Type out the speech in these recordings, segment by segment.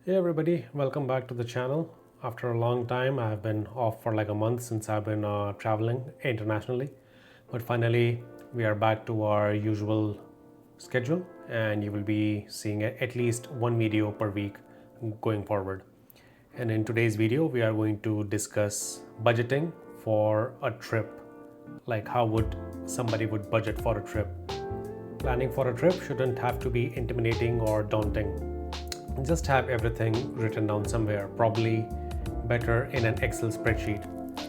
Hey everybody, welcome back to the channel. After a long time, I have been off for like a month since I've been traveling internationally. But finally, we are back to our usual schedule, and you will be seeing at least one video per week going forward. And in today's video, we are going to discuss budgeting for a trip. Like how would somebody would budget for a trip? Planning for a trip shouldn't have to be intimidating or daunting. Just have everything written down somewhere, probably better in an Excel spreadsheet.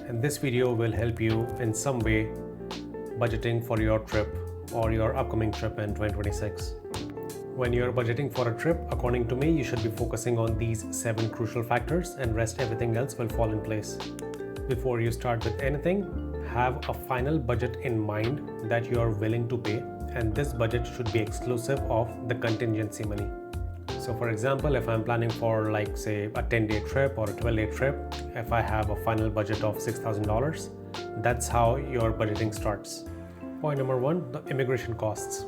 And this video will help you in some way budgeting for your trip or your upcoming trip in 2026. When you're budgeting for a trip, according to me, you should be focusing on these 7 crucial factors, and rest everything else will fall in place. Before you start with anything, have a final budget in mind that you are willing to pay, and this budget should be exclusive of the contingency money. So for example, if I'm planning for like say a 10-day trip or a 12-day trip, if I have a final budget of $6,000, that's how your budgeting starts. Point number 1, the immigration costs.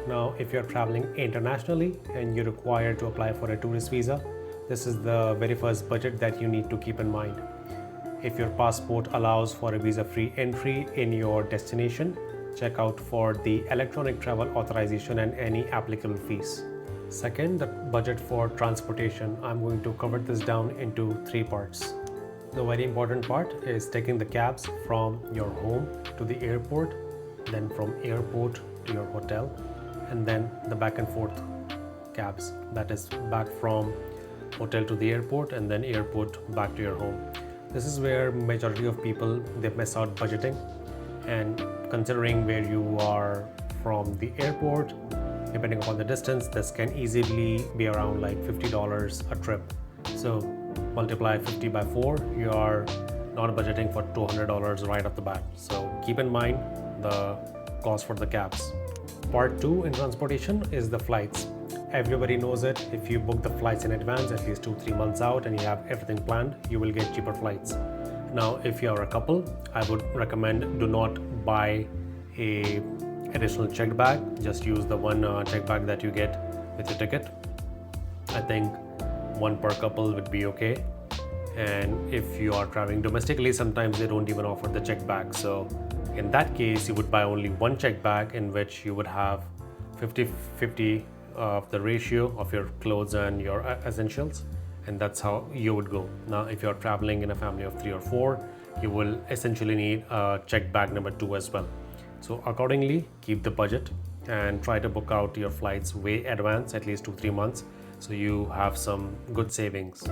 Now, if you're traveling internationally and you're required to apply for a tourist visa, this is the very first budget that you need to keep in mind. If your passport allows for a visa-free entry in your destination, check out for the electronic travel authorization and any applicable fees. Second, the budget for transportation. I'm going to cover this down into 3 parts. The very important part is taking the cabs from your home to the airport, then from airport to your hotel, and then the back and forth cabs. That is back from hotel to the airport and then airport back to your home. This is where majority of people they miss out budgeting, and considering where you are from the airport, depending upon the distance, this can easily be around like $50 a trip. So multiply 50 by 4, you are not budgeting for $200 right off the bat. So keep in mind the cost for the cabs. Part 2 in transportation is the flights. Everybody knows it. If you book the flights in advance, at least 2-3 months out, and you have everything planned, you will get cheaper flights. Now, if you are a couple, I would recommend do not buy a additional checked bag. Just use the one checked bag that you get with your ticket. I think one per couple would be okay. And if you are traveling domestically, sometimes they don't even offer the checked bag. So in that case, you would buy only one checked bag in which you would have 50-50 of the ratio of your clothes and your essentials. And that's how you would go. Now, if you're traveling in a family of 3 or 4, you will essentially need a checked bag number 2 as well. So accordingly, keep the budget and try to book out your flights way advance, at least 2-3 months, so you have some good savings.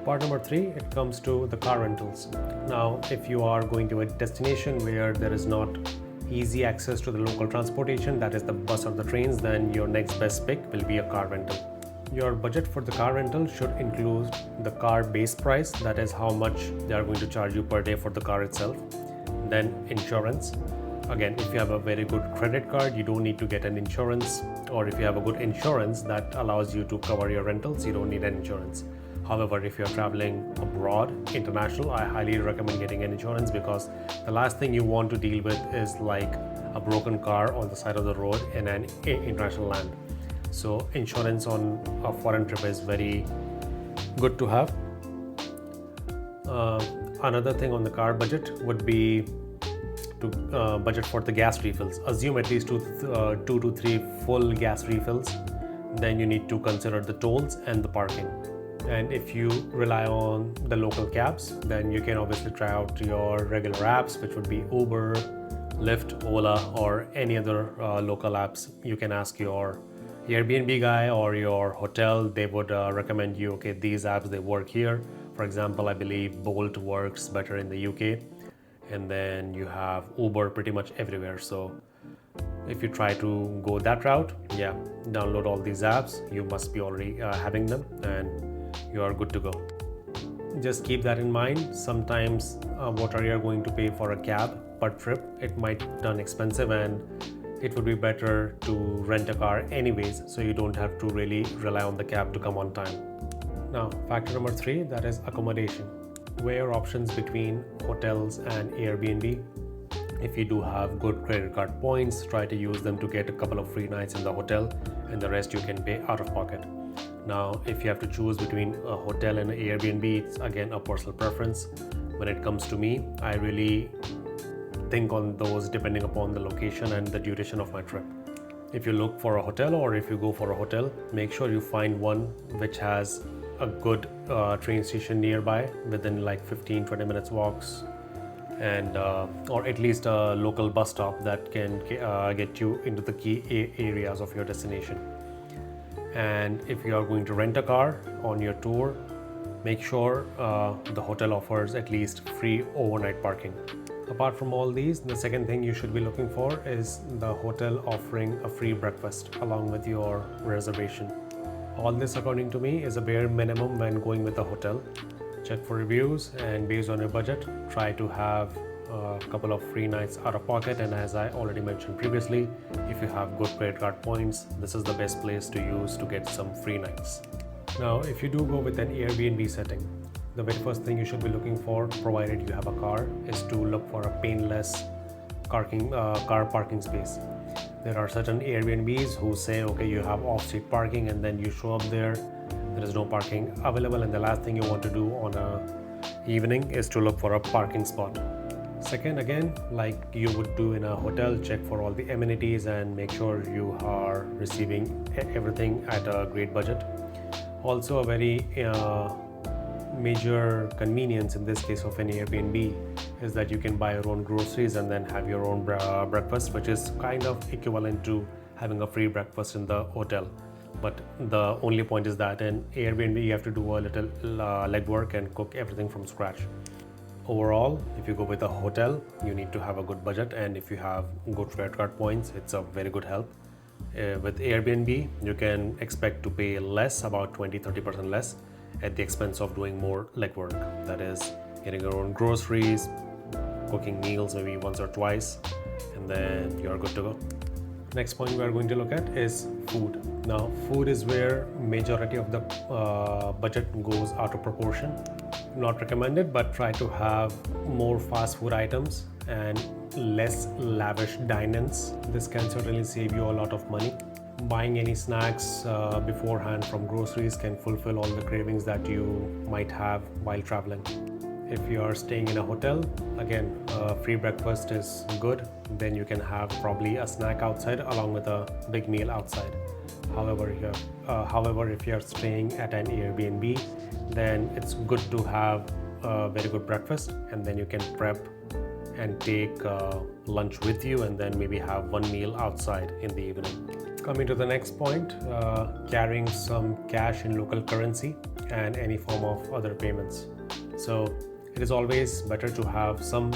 Part number 3, it comes to the car rentals. Now, if you are going to a destination where there is not easy access to the local transportation, that is the bus or the trains, then your next best pick will be a car rental. Your budget for the car rental should include the car base price, that is how much they are going to charge you per day for the car itself. Then insurance. Again, if you have a very good credit card, you don't need to get an insurance, or if you have a good insurance that allows you to cover your rentals, you don't need an insurance. However, if you're traveling abroad, international, I highly recommend getting an insurance, because the last thing you want to deal with is like a broken car on the side of the road in an international land. So insurance on a foreign trip is very good to have. Another thing on the car budget would be to budget for the gas refills. Assume at least 2 to 3 full gas refills. Then you need to consider the tolls and the parking. And if you rely on the local cabs, then you can obviously try out your regular apps, which would be Uber, Lyft, Ola, or any other local apps. You can ask your Airbnb guy or your hotel. They would recommend you, okay, these apps, they work here. For example, I believe Bolt works better in the UK. And then you have Uber pretty much everywhere. So if you try to go that route, yeah, download all these apps. You must be already having them, and you are good to go. Just keep that in mind. Sometimes what are you going to pay for a cab per trip, it might turn expensive, and it would be better to rent a car anyways, so you don't have to really rely on the cab to come on time. Now, factor number 3, that is accommodation. Weigh your options between hotels and Airbnb. If you do have good credit card points, try to use them to get a couple of free nights in the hotel, and the rest you can pay out of pocket. Now, if you have to choose between a hotel and an Airbnb, it's again a personal preference. When it comes to me, I really think on those depending upon the location and the duration of my trip. If you look for a hotel or if you go for a hotel, make sure you find one which has a good train station nearby within like 15-20 minutes walks, and or at least a local bus stop that can get you into the key areas of your destination. And if you are going to rent a car on your tour, make sure the hotel offers at least free overnight parking. Apart from all these, the second thing you should be looking for is the hotel offering a free breakfast along with your reservation. All this, according to me, is a bare minimum when going with a hotel. Check for reviews, and based on your budget, try to have a couple of free nights out of pocket. And as I already mentioned previously, if you have good credit card points, this is the best place to use to get some free nights. Now, if you do go with an Airbnb setting, the very first thing you should be looking for, provided you have a car, is to look for a painless car parking space. There are certain Airbnbs who say, okay, you have off-street parking, and then you show up there is no parking available, and the last thing you want to do on a evening is to look for a parking spot. Second, again, like you would do in a hotel, check for all the amenities and make sure you are receiving everything at a great budget. Also, a very major convenience in this case of an Airbnb is that you can buy your own groceries and then have your own breakfast, which is kind of equivalent to having a free breakfast in the hotel. But the only point is that in Airbnb you have to do a little legwork and cook everything from scratch. Overall, if you go with a hotel, you need to have a good budget, and if you have good credit card points, it's a very good help. With Airbnb, you can expect to pay less, about 20-30% less, at the expense of doing more legwork. That is, getting your own groceries, cooking meals maybe once or twice, and then you're good to go. Next point we are going to look at is food. Now, food is where majority of the budget goes out of proportion. Not recommended, but try to have more fast food items and less lavish dine-ins. This can certainly save you a lot of money. Buying any snacks beforehand from groceries can fulfill all the cravings that you might have while traveling. If you are staying in a hotel, again, free breakfast is good. Then you can have probably a snack outside along with a big meal outside. However, if you are staying at an Airbnb, then it's good to have a very good breakfast, and then you can prep and take lunch with you, and then maybe have one meal outside in the evening. Coming to the next point, carrying some cash in local currency and any form of other payments. So it is always better to have some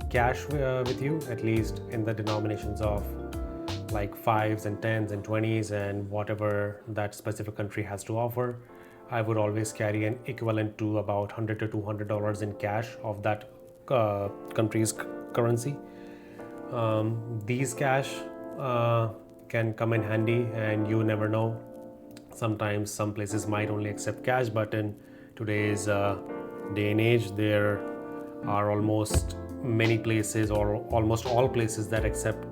cash with you, at least in the denominations of like 5s and 10s and 20s and whatever that specific country has to offer. I would always carry an equivalent to about $100 to $200 in cash of that country's currency. These cash can come in handy, and you never know. Sometimes some places might only accept cash, but in today's day and age, there are almost many places or almost all places that accept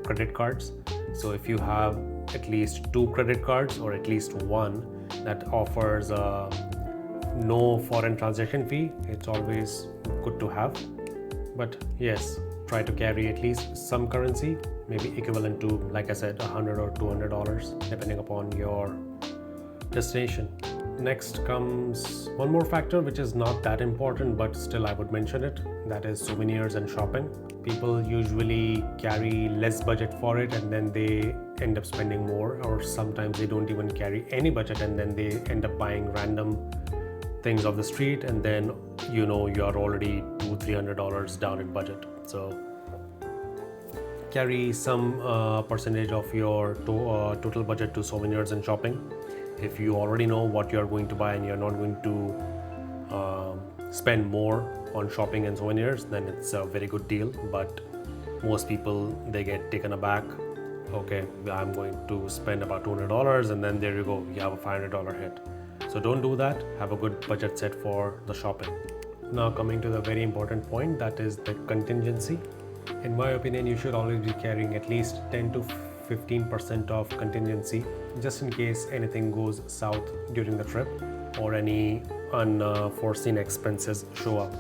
credit cards. So if you have at least 2 credit cards or at least one that offers no foreign transaction fee, it's always good to have. But yes, try to carry at least some currency, maybe equivalent to, like I said, $100 or $200, depending upon your destination. Next comes one more factor which is not that important, but still I would mention it. That is souvenirs and shopping. People usually carry less budget for it, and then they end up spending more, or sometimes they don't even carry any budget and then they end up buying random things off the street, and then you are already $200-300 down in budget. So carry some percentage of your total budget to souvenirs and shopping. If you already know what you're going to buy and you're not going to spend more on shopping and souvenirs, then it's a very good deal. But most people, they get taken aback. Okay, I'm going to spend about $200, and then there you go, you have a $500 hit. So don't do that. Have a good budget set for the shopping. Now coming to the very important point, that is the contingency. In my opinion, you should always be carrying at least 10 to 15% of contingency just in case anything goes south during the trip or any unforeseen expenses show up.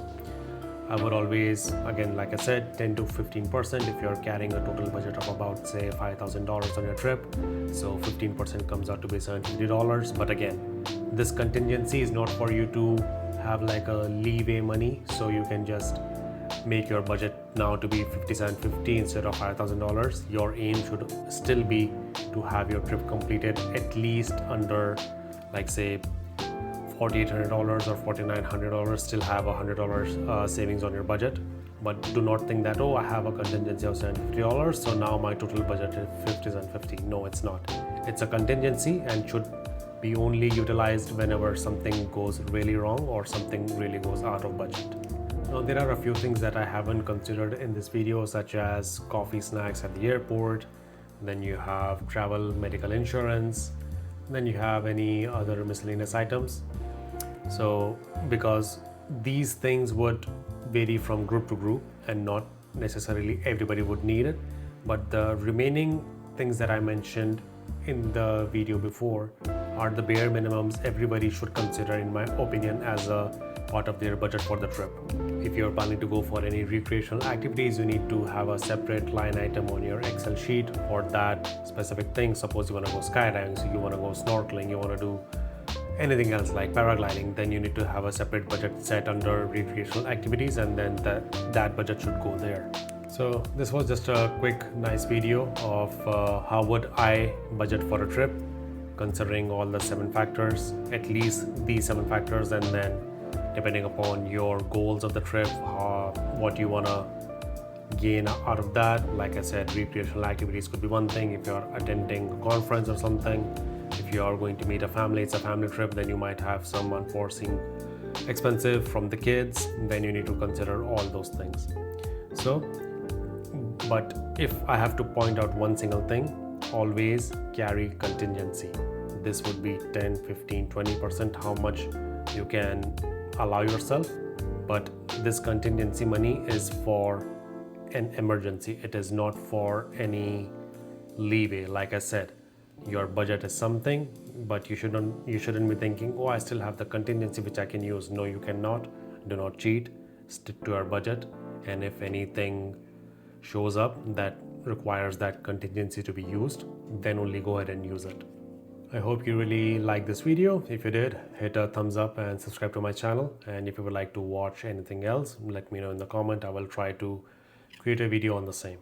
I would always, again, like I said, 10 to 15% if you're carrying a total budget of about, say, $5,000 on your trip. So 15% comes out to be $750. But again, this contingency is not for you to have like a leeway money. So you can just make your budget now to be $5,750 instead of $5,000. Your aim should still be to have your trip completed at least under, like, say, $4,800 or $4,900, still have $100 savings on your budget. But do not think that, oh, I have a contingency of $750, so now my total budget is $5,750. No, it's not. It's a contingency and should be only utilized whenever something goes really wrong or something really goes out of budget. Now, there are a few things that I haven't considered in this video, such as coffee, snacks at the airport. Then you have travel, medical insurance. Then you have any other miscellaneous items. So because these things would vary from group to group and not necessarily everybody would need it, but the remaining things that I mentioned in the video before are the bare minimums everybody should consider, in my opinion, as a part of their budget for the trip. If you're planning to go for any recreational activities, you need to have a separate line item on your Excel sheet for that specific thing. Suppose you want to go skydiving, so you want to go snorkeling, you want to do anything else like paragliding, then you need to have a separate budget set under recreational activities, and then that budget should go there. So this was just a quick, nice video of how would I budget for a trip, considering all the 7 factors, at least these 7 factors, and then depending upon your goals of the trip, what you want to gain out of that. Like I said, recreational activities could be one thing. If you're attending a conference or something, if you are going to meet a family, it's a family trip, then you might have some unforeseen expensive from the kids, then you need to consider all those things. So, but if I have to point out one single thing, always carry contingency. This would be 10, 15, 20%, how much you can allow yourself. But this contingency money is for an emergency. It is not for any leeway. Like I said, your budget is something, but you shouldn't be thinking, oh, I still have the contingency which I can use. No, you cannot. Do not cheat. Stick to your budget. And if anything shows up that requires that contingency to be used, then only go ahead and use it. I hope you really liked this video. If you did, hit a thumbs up and subscribe to my channel. And if you would like to watch anything else, let me know in the comment. I will try to create a video on the same.